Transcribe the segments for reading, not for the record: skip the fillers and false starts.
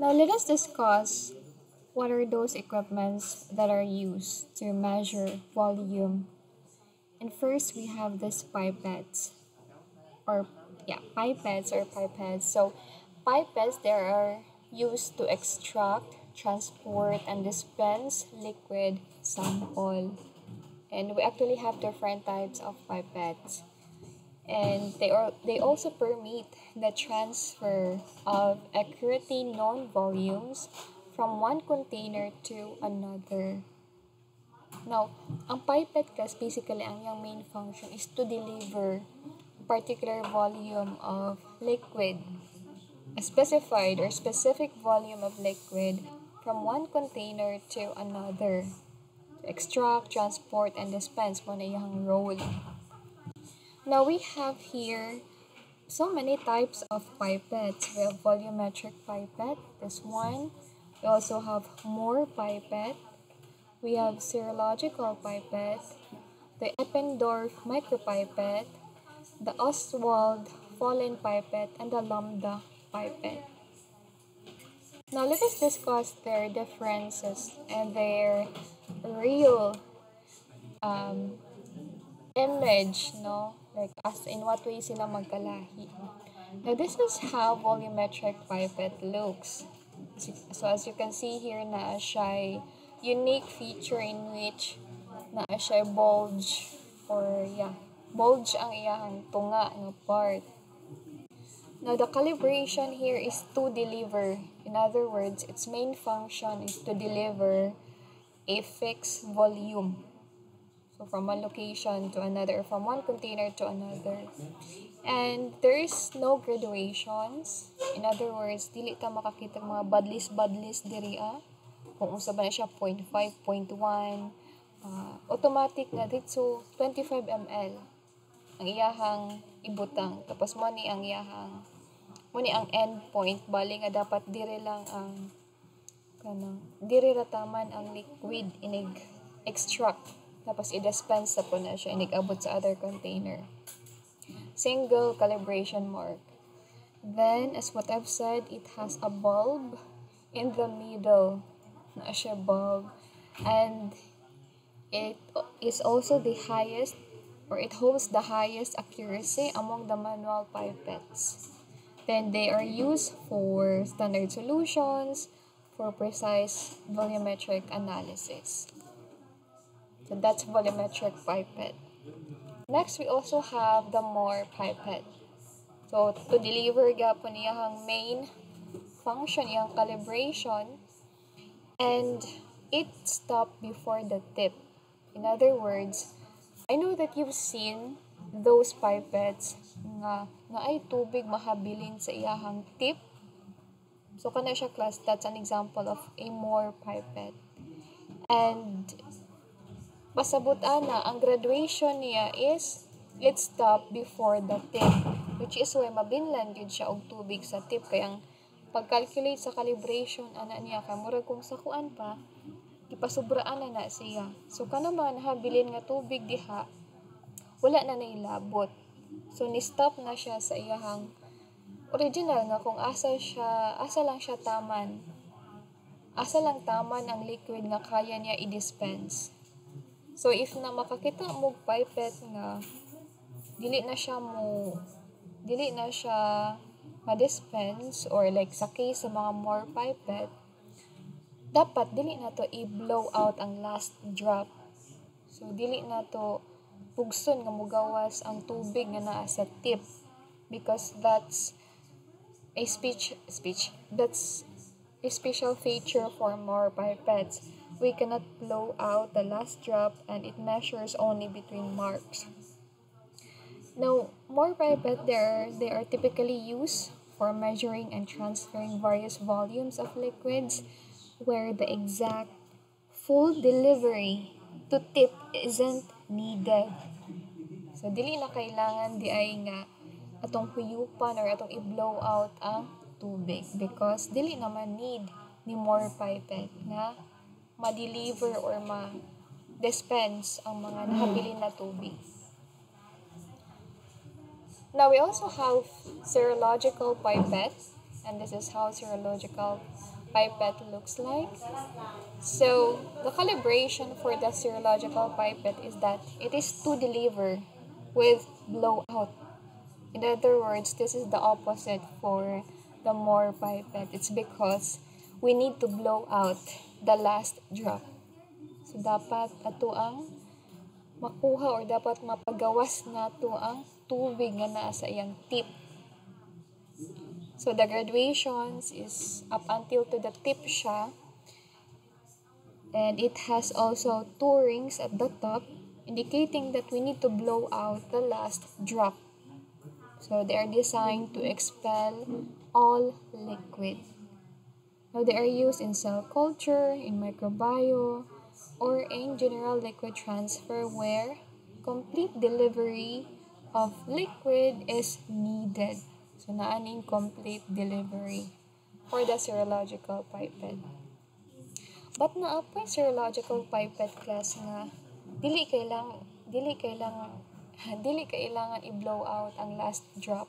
Now let us discuss what are those equipments that are used to measure volume. And first we have this or pipettes. So pipettes there are used to extract, transport, and dispense liquid sample. And we actually have different types of pipettes. And they also permit the transfer of accurately known volumes from one container to another. Now, ang pipette kasi basically ang yung main function is to deliver a particular volume of liquid, a specified or specific volume of liquid from one container to another. To extract, transport, and dispense mo na yung role. Now we have here so many types of pipettes. We have volumetric pipette, this one. We also have Mohr pipette. We have serological pipette, the Eppendorf micropipette, the Ostwald Follen pipette, and the Lambda pipette. Now let us discuss their differences and their real image, no? Like, as in what way sila magkalahi. Now, this is how volumetric pipette looks. So, as you can see here, na siya unique feature in which na siya bulge bulge ang iyang tunga ng part. Now, the calibration here is to deliver. In other words, its main function is to deliver a fixed volume. So, from one location to another, from one container to another. And there is no graduations. In other words, dili ta makakita mga badlis diri kung usa ba na siya 0.5, 0.1, automatic na dito 25 ml ang iyahang ibutang. Tapos mo ni ang end point bali nga dapat diri lang ang diri rataman ang liquid inig extract. Tapos i-dispense po na siya, inig-abot sa other container. Single calibration mark. Then, as what I've said, it has a bulb in the middle. Na siya bulb. And it is also the highest, or it holds the highest accuracy among the manual pipettes. Then, they are used for standard solutions, for precise volumetric analysis. So that's volumetric pipette. Next, we also have the Mohr pipette. So to deliver gapon iyang main function, iyang calibration, and it stopped before the tip. In other words, I know that you've seen those pipettes nga ay tubig mahabilin sa iyang tip. So kana siya class, that's an example of a Mohr pipette. And pasabot ana, ang graduation niya is it stop before the tip, which is why mabinlan yun siya og tubig sa tip. Kaya ang pag-calculate sa calibration ana niya kay murag kung sakuan pa ipasubraan na siya. So kanaman habilin nga tubig diha wala na nailabot. So ni-stop na siya sa iyahang original nga kung asa lang taman ang liquid nga kaya niya i-dispense. So, if na makakita mo pipette nga dili na siya ma-dispense or like sa case sa mga Mohr pipette, dapat dili na to i-blow out ang last drop. So, dili na to pugson nga mugawas ang tubig nga naa sa tip because that's a special feature for Mohr pipettes. We cannot blow out the last drop and it measures only between marks. Now, Mohr pipette they are typically used for measuring and transferring various volumes of liquids where the exact full delivery to tip isn't needed. So, dili na kailangan di ay nga atong huyupan or atong i-blow out ang tubig because dili naman need ni Mohr pipette na ma-deliver or ma-dispense ang mga nahabilin na tubig. Now, we also have serological pipette, and this is how serological pipette looks like. So, the calibration for the serological pipette is that it is to deliver with blowout. In other words, this is the opposite for the Moore pipette. It's because we need to blow out the last drop. So, dapat ato ang makuha or dapat mapagawas nato ang tubig nga naa sa iyang tip. So, the graduations is up until to the tip siya. And it has also 2 rings at the top, indicating that we need to blow out the last drop. So, they are designed to expel all liquid. Now, they are used in cell culture, in microbiome, or in general liquid transfer where complete delivery of liquid is needed. So, naaning complete delivery for the serological pipette. But naapoy serological pipette class nga dili kailangan i-blow out ang last drop.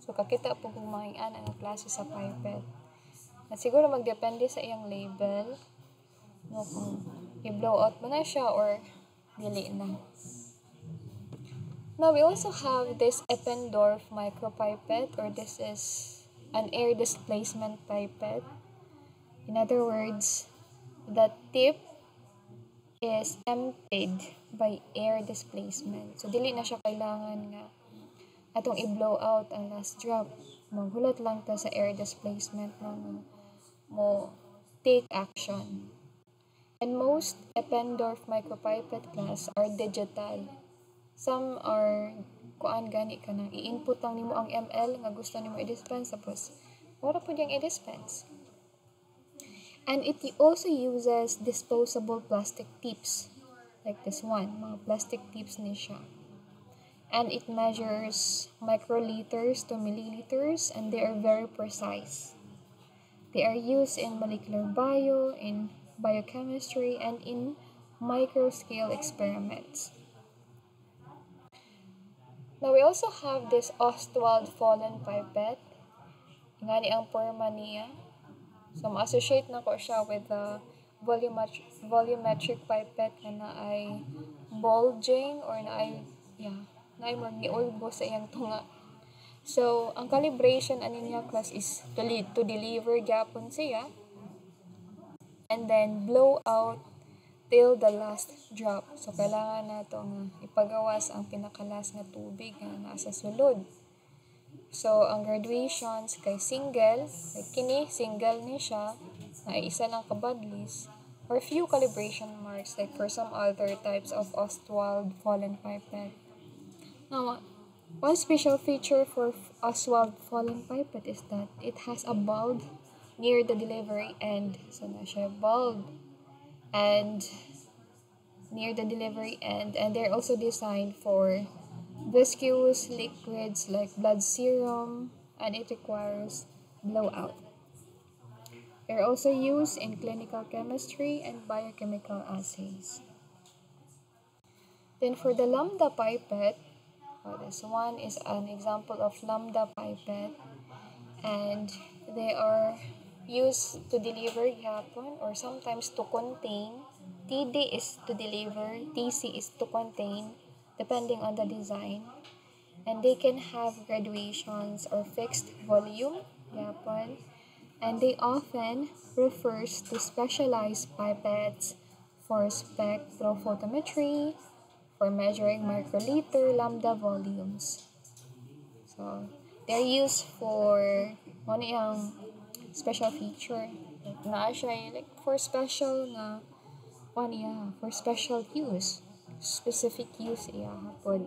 So, kakita po kung mahingan ang klase sa pipette. At siguro magdepende sa iyang label, no, kung i-blow out mo na siya or dili na. Now, we also have this Eppendorf micropipette, or this is an air displacement pipette. In other words, the tip is emptied by air displacement. So, dili na siya kailangan nga atong i-blow out ang last drop. Maghulat lang ta sa air displacement mo take action. And most Eppendorf micropipette class are digital. Some are gani ka na i-input lang nimo ang ml nga gusto nimo i-dispense, tapos wala po diyang i-dispense. And it also uses disposable plastic tips like this one, mga plastic tips ni siya. And it measures microliters to milliliters, and they are very precise. They are used in molecular bio, in biochemistry, and in microscale experiments. Now, we also have this Ostwald Fallen pipette. Ngani ang forma niya. So, ma-associate na ko siya with the volumetric pipette na ay bulging or na ay magniulbo sa iyang tunga. So, ang calibration ani niya class is to deliver gyapon siya and then blow out till the last drop. So, kailangan na ito nga ipagawas ang pinakalas nga tubig nga nasa sulod. So, ang graduations kay single, kay kini, single ni siya, na isa lang kabadlis, or few calibration marks like for some other types of Ostwald Fallen pipette. Now, one special feature for Ostwald Fallen pipette is that it has a bulb near the delivery end. So, na siya bulb and near the delivery end, and they're also designed for viscous liquids like blood serum, and it requires blowout. They're also used in clinical chemistry and biochemical assays. Then for the lambda pipette, this one is an example of lambda pipette, and they are used to deliver yapon or sometimes to contain. TD is to deliver, TC is to contain, depending on the design. And they can have graduations or fixed volume, yapon, and they often refers to specialized pipettes for spectrophotometry, for measuring microliter lambda volumes. So, they're used for ano yung special feature. Like, naa siya, like, for special na, for special use. Specific use iya hapon.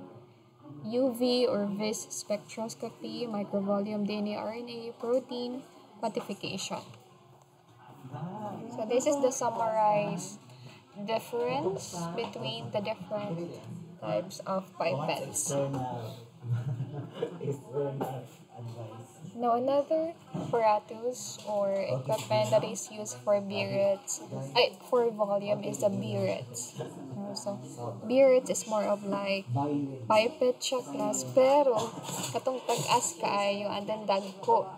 UV or vis spectroscopy, microvolume DNA, RNA, protein quantification. So this is the summarized difference between the different types of pipettes. Now, another apparatus or equipment that is used for burets, for volume is the burets. So, burets is more of like pipette siya class, pero katong tag-as kaayo and then dagko.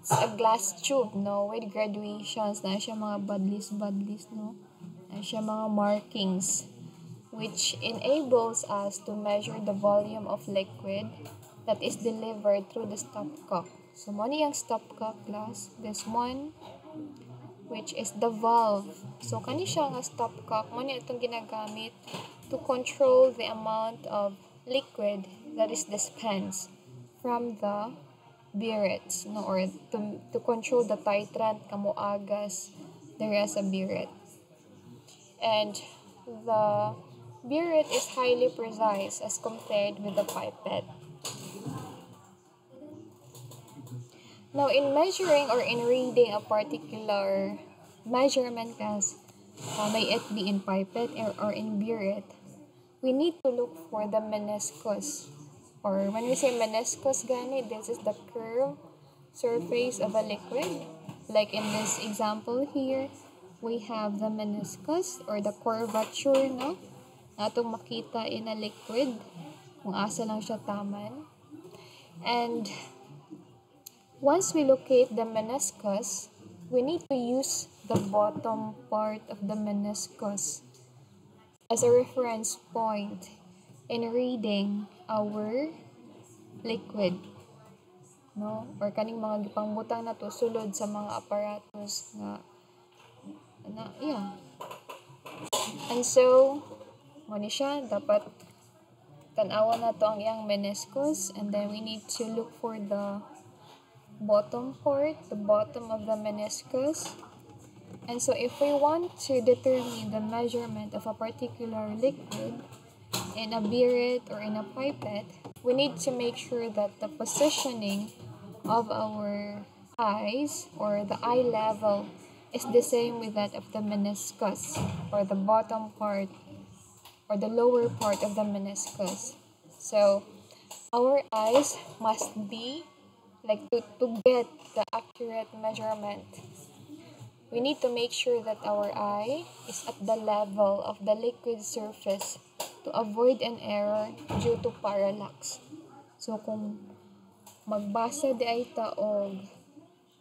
it's a glass tube, no, with graduations, na siya mga badlis, no, na siya mga markings, which enables us to measure the volume of liquid that is delivered through the stopcock. So, mo ni ang stopcock class, this one, which is the valve. So, kani siya nga stopcock, mo ni itong ginagamit to control the amount of liquid that is dispensed from the burette, no, or to control the titrant kamuagas there is a burette. And the burette is highly precise as compared with the pipette. Now, in measuring or in reading a particular measurement class, may it be in pipette or in burette, we need to look for the meniscus. Or when we say meniscus, gani, this is the curved surface of a liquid. Like in this example here, we have the meniscus or the curvature, no? Natong makita in a liquid, kung asa lang siya taman. And once we locate the meniscus, we need to use the bottom part of the meniscus as a reference point in reading our liquid, no, or kaning mga gipangbutang na to sulod sa mga apparatus na yeah. And so mo ni siya dapat tan-awa na to ang iyang meniscus, and then we need to look for the bottom part, the bottom of the meniscus. And so if we want to determine the measurement of a particular liquid in a burette or in a pipette, we need to make sure that the positioning of our eyes or the eye level is the same with that of the meniscus, or the bottom part or the lower part of the meniscus. So our eyes must be like to get the accurate measurement. We need to make sure that our eye is at the level of the liquid surface to avoid an error due to parallax. So, kung magbasa di ay taog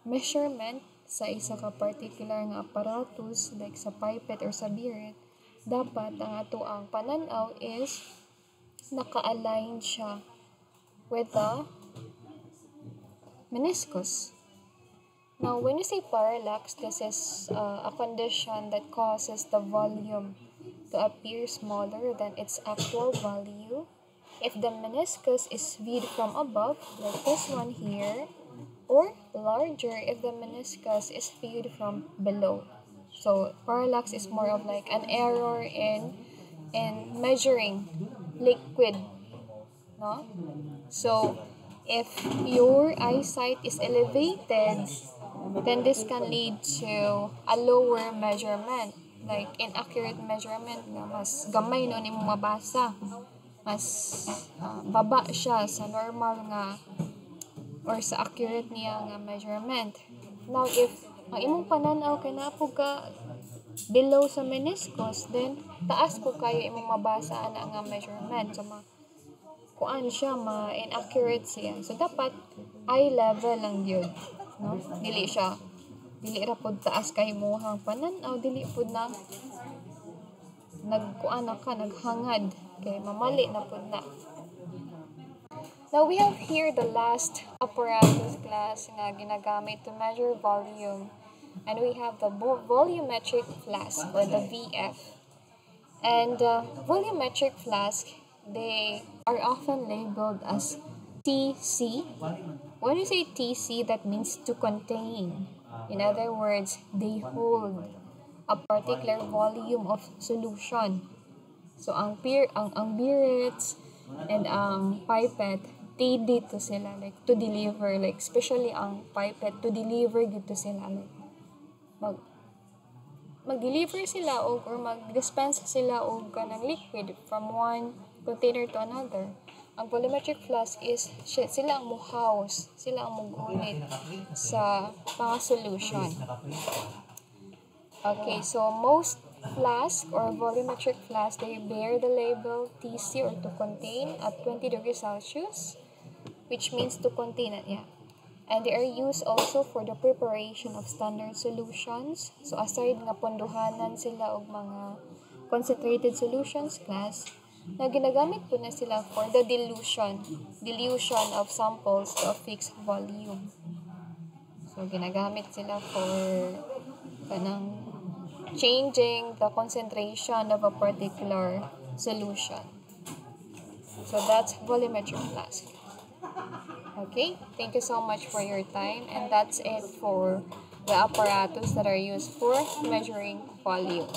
measurement sa isa ka particular nga apparatus, like sa pipette or sa burette, dapat ang ato ang pananaw is naka-align siya with the meniscus. Now, when you say parallax, this is a condition that causes the volume to appear smaller than its actual value if the meniscus is viewed from above, like this one here, or larger if the meniscus is viewed from below. So, parallax is more of like an error in measuring liquid, no? So, if your eyesight is elevated, then this can lead to a lower measurement, like inaccurate measurement na mas gamay no nimo mabasa, mas baba siya sa normal nga or sa accurate niya nga measurement. Now, if ang imong pananaw kay napo ka below sa meniscus, then taas po kayo imong mabasa ana nga measurement. So, kuan siya, inaccurate siya. So, dapat eye level lang yun. No? Dili ra pod taas kay mohang pananaw, dili pod na nagkuan ka, naghangad kay mamali na pod na. Now, we have here the last apparatus class nga ginagamit to measure volume, and we have the volumetric flask or the VF. And volumetric flask, they are often labeled as TC. When you say TC, that means to contain. In other words, they hold a particular volume of solution. So, ang burettes and ang pipette, they dito sila, like, to deliver, like, especially ang pipette, to deliver dito sila, like, mag-deliver sila or mag-dispense sila og kanang liquid from one container to another. Ang volumetric flask is sila ang muhouse, sila ang mugunit sa mga solution. Okay, so most flask or volumetric flask, they bear the label TC or to contain at 20 degrees Celsius, which means to contain it, yeah. And they are used also for the preparation of standard solutions. So aside nga pondohanan sila og mga concentrated solutions class, na ginagamit po na sila for the dilution of samples to a fixed volume. So ginagamit sila for kanang changing the concentration of a particular solution. So that's volumetric class. Okay, thank you so much for your time, and that's it for the apparatus that are used for measuring volume.